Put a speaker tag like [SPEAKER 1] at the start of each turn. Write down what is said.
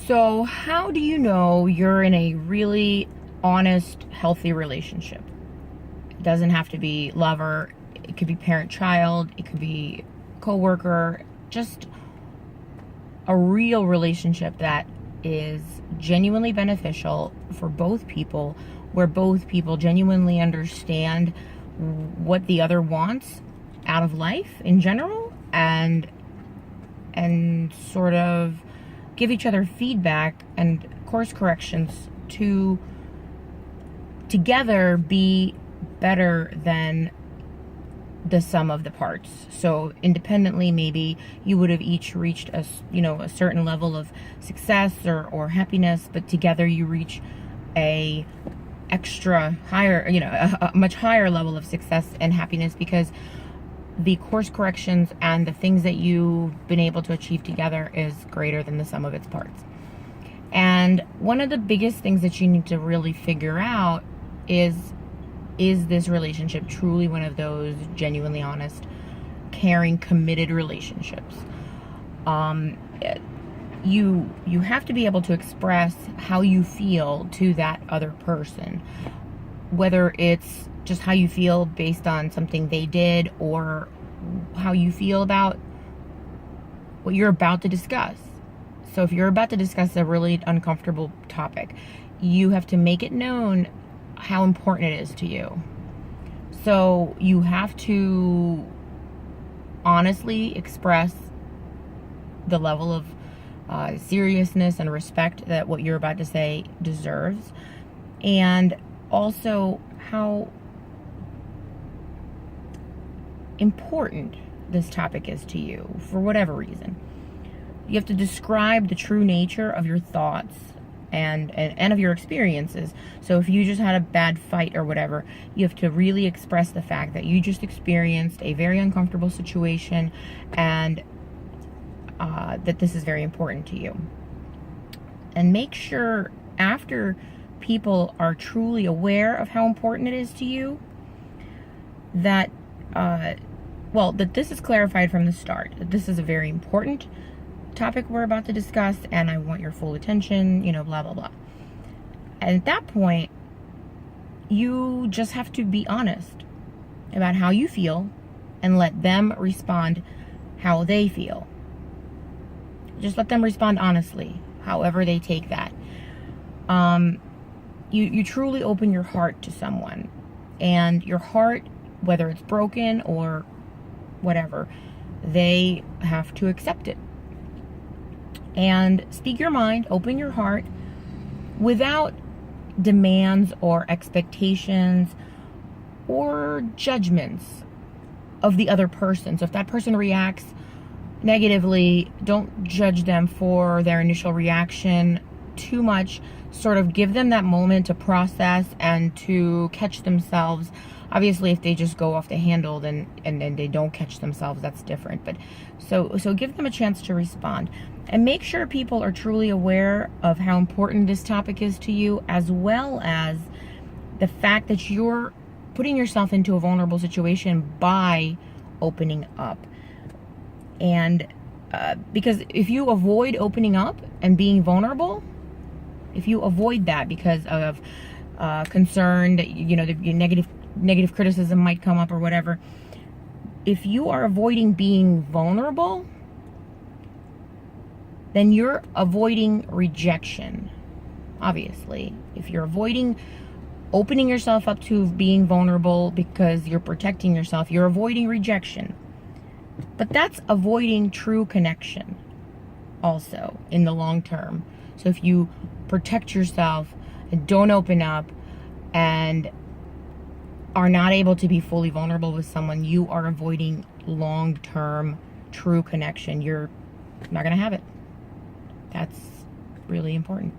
[SPEAKER 1] So, how do you know you're in a really honest, healthy relationship? It doesn't have to be lover, it could be parent-child, it could be coworker, just a real relationship that is genuinely beneficial for both people, where both people genuinely understand what the other wants out of life in general, and sort of give each other feedback and course corrections to together be better than the sum of the parts. So independently, maybe you would have each reached a certain level of success or happiness, but together you reach a extra higher, a much higher level of success and happiness, because the course corrections and the things that you've been able to achieve together is greater than the sum of its parts. And one of the biggest things that you need to really figure out is this relationship truly one of those genuinely honest, caring, committed relationships? You have to be able to express how you feel to that other person, whether it's just how you feel based on something they did, or how you feel about what you're about to discuss. So if you're about to discuss a really uncomfortable topic, you have to make it known how important it is to you. So you have to honestly express the level of seriousness and respect that what you're about to say deserves, and also how important this topic is to you for whatever reason. You have to describe the true nature of your thoughts and of your experiences. So if you just had a bad fight or whatever, you have to really express the fact that you just experienced a very uncomfortable situation, and that this is very important to you. And make sure, after people are truly aware of how important it is to you, that that this is clarified from the start, that this is a very important topic we're about to discuss, and I want your full attention, blah, blah, blah. And at that point, you just have to be honest about how you feel and let them respond how they feel. Just let them respond honestly, however they take that. You truly open your heart to someone, and your heart, whether it's broken or whatever, they have to accept it. And speak your mind, open your heart, without demands or expectations or judgments of the other person. So if that person reacts negatively, don't judge them for their initial reaction too much. Sort of give them that moment to process and to catch themselves. Obviously, if they just go off the handle, then they don't catch themselves, that's different. But so give them a chance to respond, and make sure people are truly aware of how important this topic is to you, as well as the fact that you're putting yourself into a vulnerable situation by opening up. And because if you avoid opening up and being vulnerable, if you avoid that because of concern that the negative criticism might come up or whatever, if you are avoiding being vulnerable, then you're avoiding rejection. Obviously, if you're avoiding opening yourself up to being vulnerable because you're protecting yourself, you're avoiding rejection. But that's avoiding true connection also in the long term. So if you protect yourself and don't open up and are not able to be fully vulnerable with someone, you are avoiding long-term true connection. You're not going to have it. That's really important.